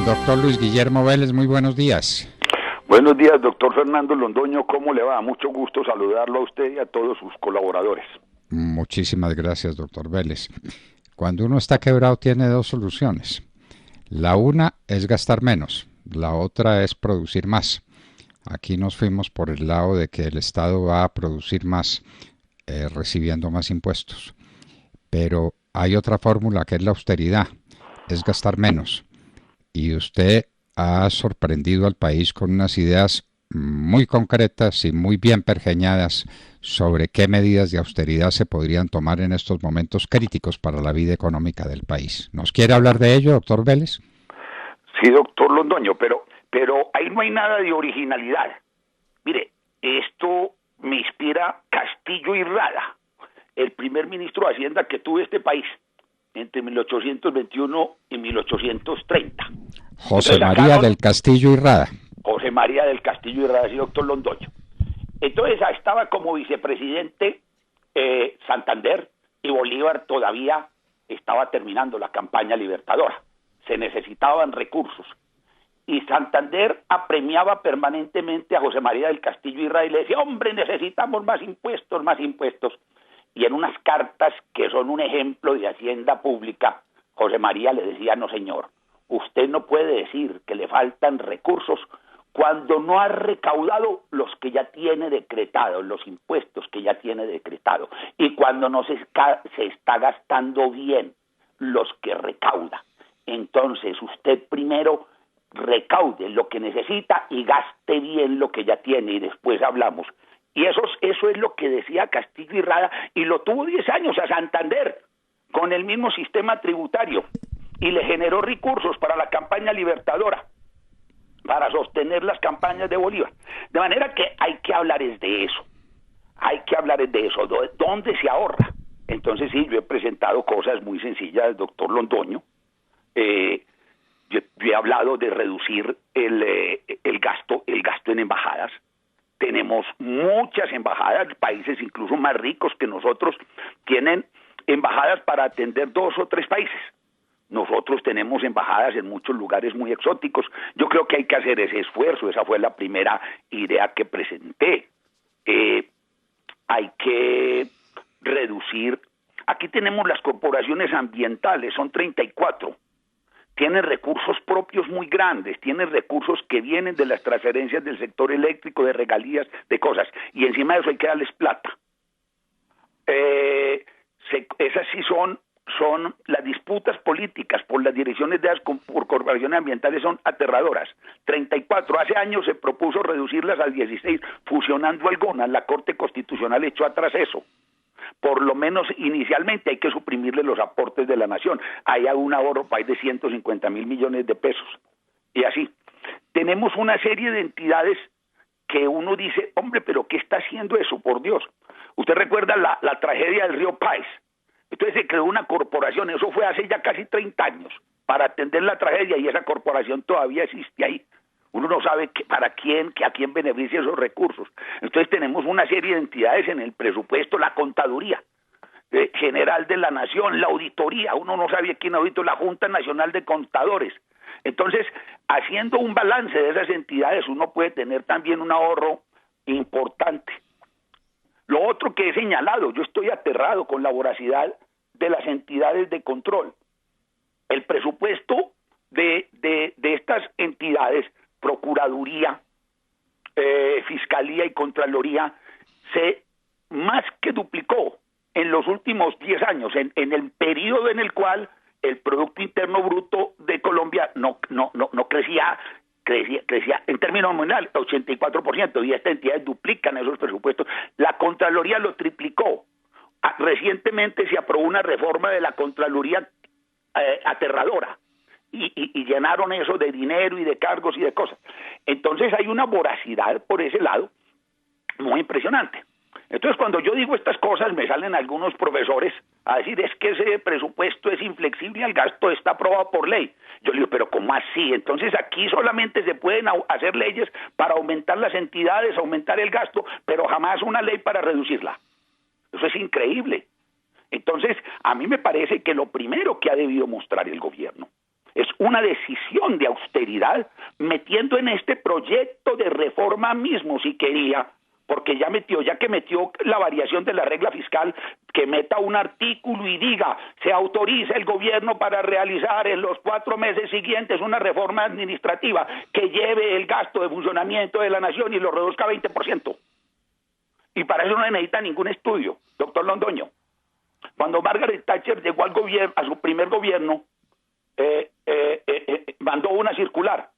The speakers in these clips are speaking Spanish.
Doctor Luis Guillermo Vélez, muy buenos días. Buenos días, doctor Fernando Londoño, ¿cómo le va? Mucho gusto saludarlo a usted y a todos sus colaboradores. Muchísimas gracias, doctor Vélez. Cuando uno está quebrado tiene dos soluciones. La una es gastar menos, la otra es producir más. Aquí nos fuimos por el lado de que el Estado va a producir más, recibiendo más impuestos. Pero hay otra fórmula que es la austeridad, es gastar menos. Y usted ha sorprendido al país con unas ideas muy concretas y muy bien pergeñadas sobre qué medidas de austeridad se podrían tomar en estos momentos críticos para la vida económica del país. ¿Nos quiere hablar de ello, doctor Vélez? Sí, doctor Londoño, pero ahí no hay nada de originalidad. Mire, esto me inspira Castillo y Rada, el primer ministro de Hacienda que tuvo este país entre 1821 y 1830. José María del Castillo y Rada. José María del Castillo y Rada, sí, doctor Londoño. Entonces estaba como vicepresidente Santander y Bolívar todavía estaba terminando la campaña libertadora. Se necesitaban recursos. Y Santander apremiaba permanentemente a José María del Castillo y Rada y le decía, hombre, necesitamos más impuestos, más impuestos. Y en unas cartas que son un ejemplo de hacienda pública, José María le decía, no señor, usted no puede decir que le faltan recursos cuando no ha recaudado los que ya tiene decretados, los impuestos que ya tiene decretado, y cuando no se está gastando bien los que recauda. Entonces usted primero recaude lo que necesita y gaste bien lo que ya tiene y después hablamos. Y eso es lo que decía Castillo y Rada, y lo tuvo 10 años a Santander con el mismo sistema tributario y le generó recursos para la campaña libertadora, para sostener las campañas de Bolívar. De manera que hay que hablar de eso, ¿dónde se ahorra? Entonces sí, yo he presentado cosas muy sencillas, doctor Londoño. Yo he hablado de reducir el gasto en embajadas. Tenemos muchas embajadas, países incluso más ricos que nosotros tienen embajadas para atender 2 o 3 países. Nosotros tenemos embajadas en muchos lugares muy exóticos. Yo creo que hay que hacer ese esfuerzo. Esa fue la primera idea que presenté. Hay que reducir. Aquí tenemos las corporaciones ambientales, son 34. Tienen recursos propios muy grandes, tienen recursos que vienen de las transferencias del sector eléctrico, de regalías, de cosas, y encima de eso hay que darles plata. Esas sí son las disputas políticas por las direcciones de las por corporaciones ambientales son aterradoras. 34, hace años se propuso reducirlas a 16, fusionando algunas, la Corte Constitucional echó atrás eso. Por lo menos inicialmente hay que suprimirle los aportes de la nación. Hay un ahorro país de 150.000 millones de pesos. Y así. Tenemos una serie de entidades que uno dice, hombre, pero ¿qué está haciendo eso? Por Dios. Usted recuerda la tragedia del río Páez. Entonces se creó una corporación, eso fue hace ya casi 30 años, para atender la tragedia y esa corporación todavía existe ahí. Uno no sabe a quién beneficia esos recursos. Entonces tenemos una serie de entidades en el presupuesto, la Contaduría General de la Nación, la Auditoría, uno no sabe quién auditó, la Junta Nacional de Contadores. Entonces, haciendo un balance de esas entidades, uno puede tener también un ahorro importante. Lo otro que he señalado, yo estoy aterrado con la voracidad de las entidades de control. El presupuesto de estas entidades, Procuraduría, Fiscalía y Contraloría, se más que duplicó en los últimos 10 años, en el periodo en el cual el Producto Interno Bruto de Colombia no crecía en términos nominales 84%, y estas entidades duplican esos presupuestos. La Contraloría lo triplicó. Recientemente se aprobó una reforma de la Contraloría aterradora. Y llenaron eso de dinero y de cargos y de cosas. Entonces hay una voracidad por ese lado muy impresionante. Entonces cuando yo digo estas cosas me salen algunos profesores a decir es que ese presupuesto es inflexible y el gasto está aprobado por ley. Yo le digo, pero ¿cómo así? Entonces aquí solamente se pueden hacer leyes para aumentar las entidades, aumentar el gasto, pero jamás una ley para reducirla. Eso es increíble. Entonces a mí me parece que lo primero que ha debido mostrar el gobierno Es una decisión de austeridad metiendo en este proyecto de reforma mismo, si quería, porque ya que metió la variación de la regla fiscal, que meta un artículo y diga, se autoriza el gobierno para realizar en los 4 meses siguientes una reforma administrativa que lleve el gasto de funcionamiento de la nación y lo reduzca a 20%. Y para eso no se necesita ningún estudio, doctor Londoño. Cuando Margaret Thatcher llegó al gobierno, a su primer gobierno, mandó una circular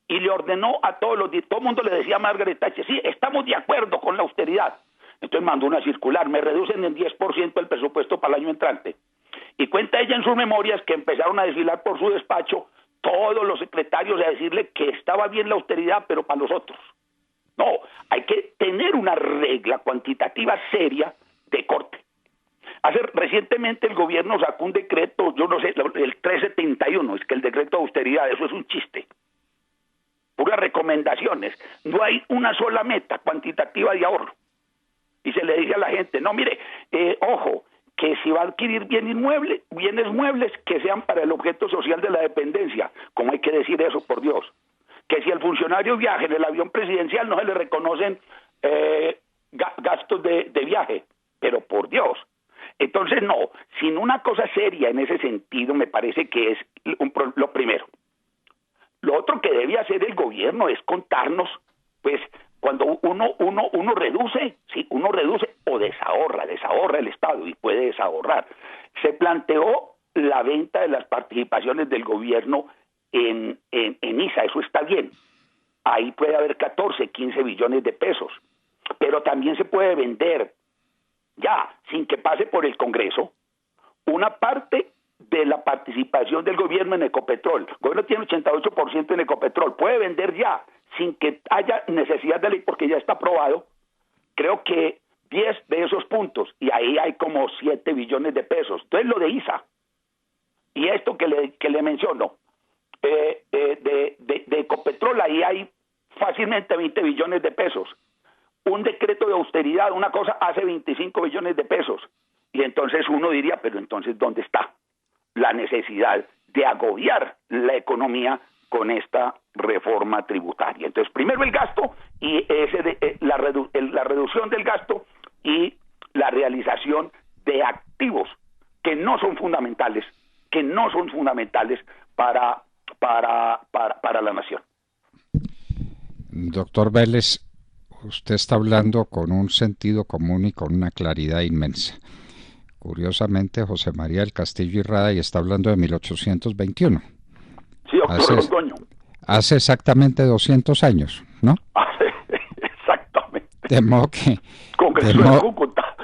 y le ordenó a todo el mundo le decía a Margaret Thatcher, sí, estamos de acuerdo con la austeridad. Entonces mandó una circular, me reducen en 10% el presupuesto para el año entrante. Y cuenta ella en sus memorias que empezaron a desfilar por su despacho todos los secretarios a decirle que estaba bien la austeridad, pero para los otros. No, hay que tener una regla cuantitativa seria de corte. Recientemente el gobierno sacó un decreto, yo no sé, el 371, es que el decreto de austeridad, eso es un chiste. Puras recomendaciones. No hay una sola meta cuantitativa de ahorro. Y se le dice a la gente, no, mire, ojo, que si va a adquirir bienes muebles que sean para el objeto social de la dependencia. ¿Cómo hay que decir eso, por Dios? Que si el funcionario viaja en el avión presidencial no se le reconocen gastos de viaje. Pero por Dios. Entonces, no, sin una cosa seria en ese sentido, me parece que es lo primero. Lo otro que debe hacer el gobierno es contarnos, pues, cuando uno reduce, sí, uno reduce o desahorra el Estado y puede desahorrar. Se planteó la venta de las participaciones del gobierno en ISA, eso está bien. Ahí puede haber 14, 15 billones de pesos, pero también se puede vender ya, sin que pase por el Congreso, una parte de la participación del gobierno en Ecopetrol. El gobierno tiene 88% en Ecopetrol, puede vender ya, sin que haya necesidad de ley, porque ya está aprobado, creo que 10 de esos puntos, y ahí hay como 7 billones de pesos. Entonces lo de ISA, y esto que le menciono, de Ecopetrol, ahí hay fácilmente 20 billones de pesos. Un decreto de austeridad, una cosa, hace 25 billones de pesos. Y entonces uno diría, pero entonces, ¿dónde está la necesidad de agobiar la economía con esta reforma tributaria? Entonces, primero el gasto y la reducción del gasto y la realización de activos que no son fundamentales, para la nación. Doctor Vélez, usted está hablando con un sentido común y con una claridad inmensa. Curiosamente, José María del Castillo y Rada y está hablando de 1821. Sí, doctor Londoño. Hace exactamente 200 años, ¿no? Exactamente. De modo que... Congreso de Cúcuta.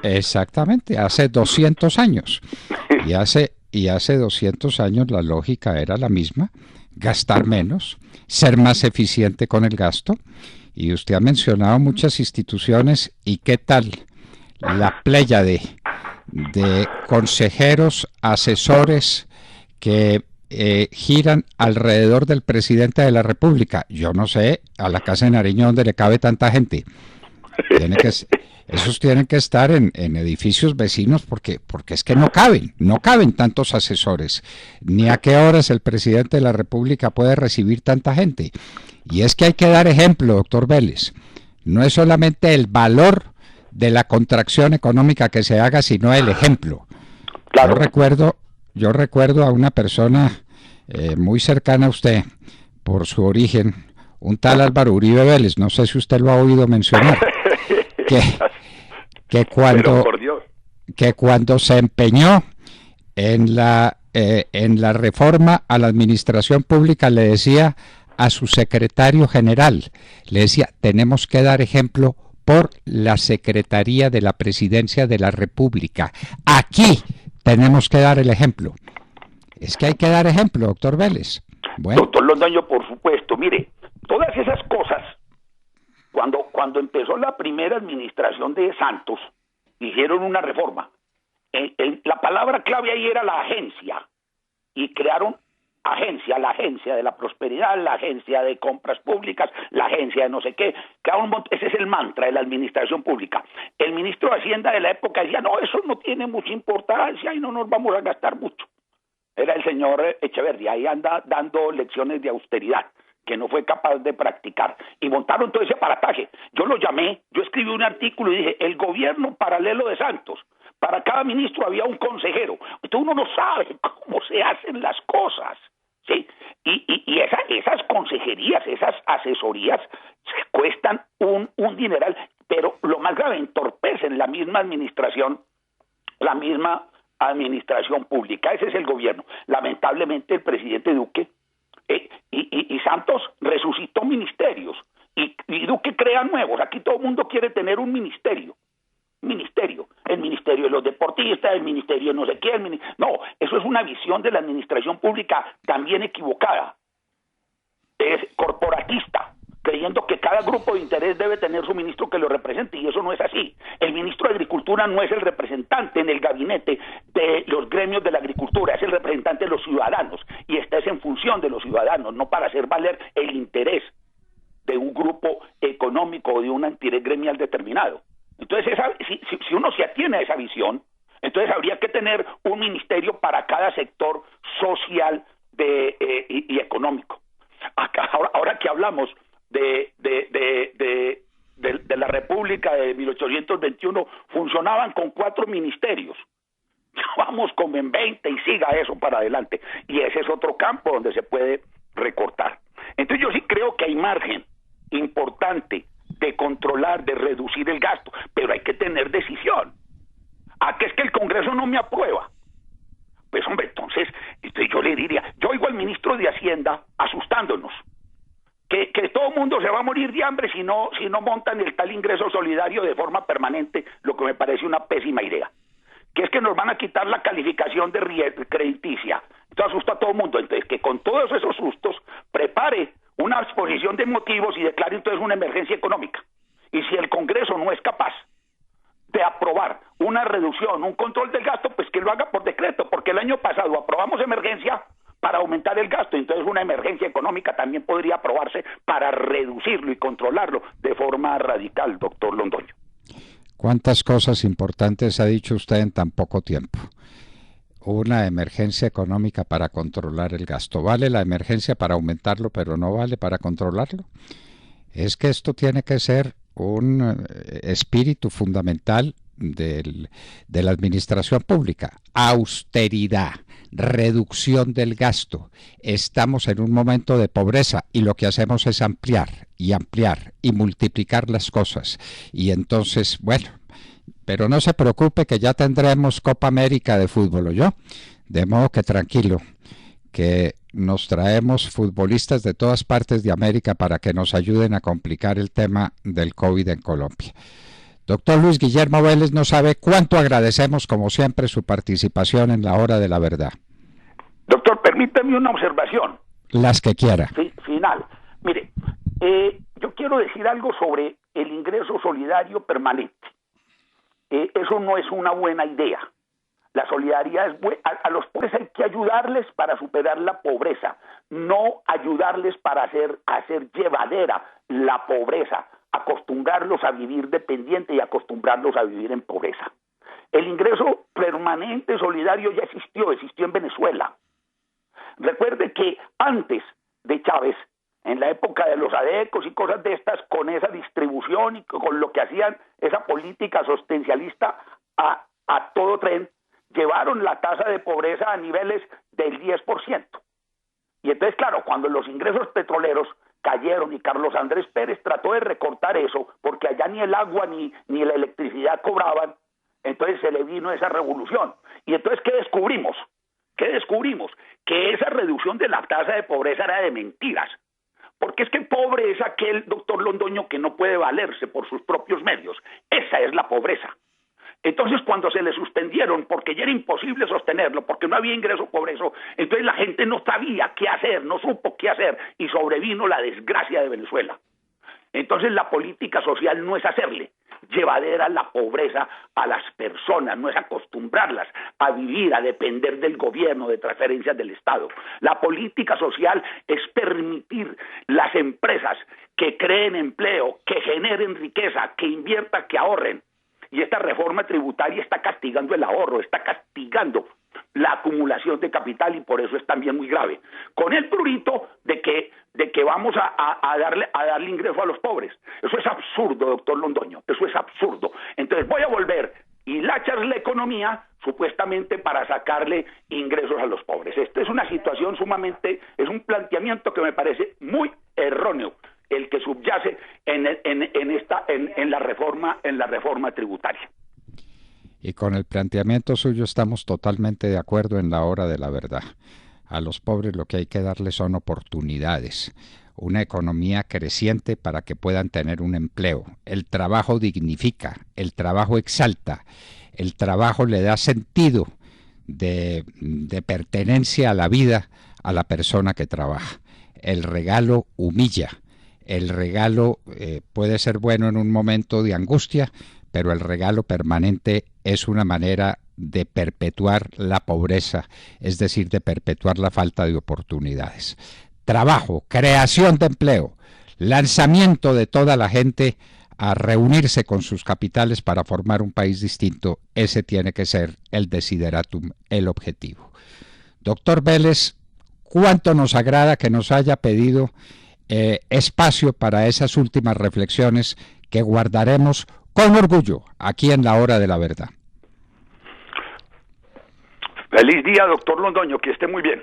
Exactamente, hace 200 años. Y hace 200 años la lógica era la misma, gastar menos, ser más eficiente con el gasto. Y usted ha mencionado muchas instituciones, ¿y qué tal la pléyade de consejeros, asesores que giran alrededor del presidente de la República? Yo no sé, a la Casa de Nariño donde le cabe tanta gente. Esos tienen que estar en edificios vecinos porque es que no caben tantos asesores, ni a qué horas el presidente de la República puede recibir tanta gente. Y es que hay que dar ejemplo, doctor Vélez. No es solamente el valor de la contracción económica que se haga, sino el ejemplo. Claro. Yo recuerdo a una persona muy cercana a usted, por su origen, un tal Álvaro Uribe Vélez, no sé si usted lo ha oído mencionar, que cuando se empeñó en la reforma a la administración pública le decía a su secretario general, le decía, tenemos que dar ejemplo por la Secretaría de la Presidencia de la República. Aquí tenemos que dar el ejemplo. Es que hay que dar ejemplo, doctor Vélez. Bueno. Doctor Londoño, por supuesto. Mire, todas esas cosas, cuando empezó la primera administración de Santos, hicieron una reforma. La palabra clave ahí era la agencia. Y crearon la agencia de la prosperidad, la agencia de compras públicas, la agencia de no sé qué. Ese es el mantra de la administración pública. El ministro de Hacienda de la época decía, no, eso no tiene mucha importancia y no nos vamos a gastar mucho. era el señor Echeverría, ahí anda dando lecciones de austeridad que no fue capaz de practicar, y montaron todo ese aparataje. Yo lo llamé, yo escribí un artículo y dije, el gobierno paralelo de Santos, para cada ministro había un consejero. Entonces uno no sabe cómo se hacen las cosas, ¿sí? Y esas consejerías, esas asesorías cuestan un dineral, pero lo más grave, entorpecen la misma administración pública. Ese es el gobierno. Lamentablemente el presidente Duque y Santos resucitó ministerios y Duque crea nuevos. Aquí todo el mundo quiere tener un ministerio, el ministerio de los deportistas, el ministerio de no sé qué, no, eso es una visión de la administración pública también equivocada, es corporatista, creyendo que cada grupo de interés debe tener su ministro que lo represente, y eso no es así. El ministro de Agricultura no es el representante en el gabinete de los gremios de la agricultura, es el representante de los ciudadanos, y está en función de los ciudadanos, no para hacer valer el interés de un grupo económico o de un interés gremial determinado. Entonces, si uno se atiene a esa visión, entonces habría que tener un ministerio para cada sector social y económico. Ahora que hablamos de la República de 1821, funcionaban con 4 ministerios. Vamos como en 20 y siga eso para adelante. Y ese es otro campo donde se puede recortar. Entonces yo sí creo que hay margen importante de controlar, de reducir el gasto, pero hay que tener decisión. ¿A qué es que el Congreso no me aprueba? Pues hombre, entonces yo le diría, yo oigo al ministro de Hacienda asustándonos, que todo el mundo se va a morir de hambre si no montan el tal ingreso solidario de forma permanente, lo que me parece una pésima idea. Que es que nos van a quitar la calificación de crediticia. Esto asusta a todo el mundo. Entonces, que con todos esos sustos prepare una exposición de motivos y declare entonces una emergencia económica. Y si el Congreso no es capaz de aprobar una reducción, un control del gasto, pues que lo haga por decreto, porque el año pasado aprobamos emergencia para aumentar el gasto, entonces una emergencia económica también podría aprobarse para reducirlo y controlarlo de forma radical, doctor Londoño. ¿Cuántas cosas importantes ha dicho usted en tan poco tiempo? Una emergencia económica para controlar el gasto. ¿Vale la emergencia para aumentarlo, pero no vale para controlarlo? Es que esto tiene que ser un espíritu fundamental de la administración pública. Austeridad, reducción del gasto. Estamos en un momento de pobreza y lo que hacemos es ampliar y multiplicar las cosas. Y entonces, bueno, pero no se preocupe que ya tendremos Copa América de fútbol, ¿oyó? De modo que tranquilo, que nos traemos futbolistas de todas partes de América para que nos ayuden a complicar el tema del COVID en Colombia. Doctor Luis Guillermo Vélez, no sabe cuánto agradecemos, como siempre, su participación en la Hora de la Verdad. Doctor, permítame una observación. Las que quiera. Final. Mire, yo quiero decir algo sobre el ingreso solidario permanente. Eso no es una buena idea. La solidaridad es buena. A los pobres hay que ayudarles para superar la pobreza, no ayudarles para hacer llevadera la pobreza, acostumbrarlos a vivir dependiente y acostumbrarlos a vivir en pobreza. El ingreso permanente solidario ya existió en Venezuela. Recuerde que antes de Chávez, en la época de los adecos y cosas de estas, con esa distribución y con lo que hacían esa política sostencialista a todo tren, llevaron la tasa de pobreza a niveles del 10%. Y entonces, claro, cuando los ingresos petroleros cayeron y Carlos Andrés Pérez trató de recortar eso, porque allá ni el agua ni la electricidad cobraban, entonces se le vino esa revolución. Y entonces, ¿qué descubrimos? Que esa reducción de la tasa de pobreza era de mentiras. Porque es que pobre es aquel, doctor Londoño, que no puede valerse por sus propios medios. Esa es la pobreza. Entonces, cuando se le suspendieron, porque ya era imposible sostenerlo, porque no había ingreso por eso, entonces la gente no sabía qué hacer, no supo qué hacer, y sobrevino la desgracia de Venezuela. Entonces, la política social no es hacerle llevadera la pobreza a las personas, no es acostumbrarlas a vivir, a depender del gobierno, de transferencias del Estado. La política social es permitir las empresas que creen empleo, que generen riqueza, que inviertan, que ahorren. Y esta reforma tributaria está castigando el ahorro, está castigando la acumulación de capital, y por eso es también muy grave. Con el prurito de que vamos a darle ingreso a los pobres. Eso es absurdo, doctor Londoño, eso es absurdo. Entonces voy a volver y hilachar la economía supuestamente para sacarle ingresos a los pobres. Esta es una situación sumamente, es un planteamiento que me parece muy erróneo, el que subyace en la reforma tributaria. Y con el planteamiento suyo estamos totalmente de acuerdo en la hora de la verdad. A los pobres lo que hay que darles son oportunidades, una economía creciente para que puedan tener un empleo. El trabajo dignifica, el trabajo exalta, el trabajo le da sentido de pertenencia a la vida a la persona que trabaja. El regalo humilla, el regalo puede ser bueno en un momento de angustia, pero el regalo permanente es una manera de perpetuar la pobreza, es decir, de perpetuar la falta de oportunidades. Trabajo, creación de empleo, lanzamiento de toda la gente a reunirse con sus capitales para formar un país distinto, ese tiene que ser el desideratum, el objetivo. Doctor Vélez, cuánto nos agrada que nos haya pedido espacio para esas últimas reflexiones que guardaremos con orgullo aquí en la hora de la verdad. Feliz día, doctor Londoño, que esté muy bien.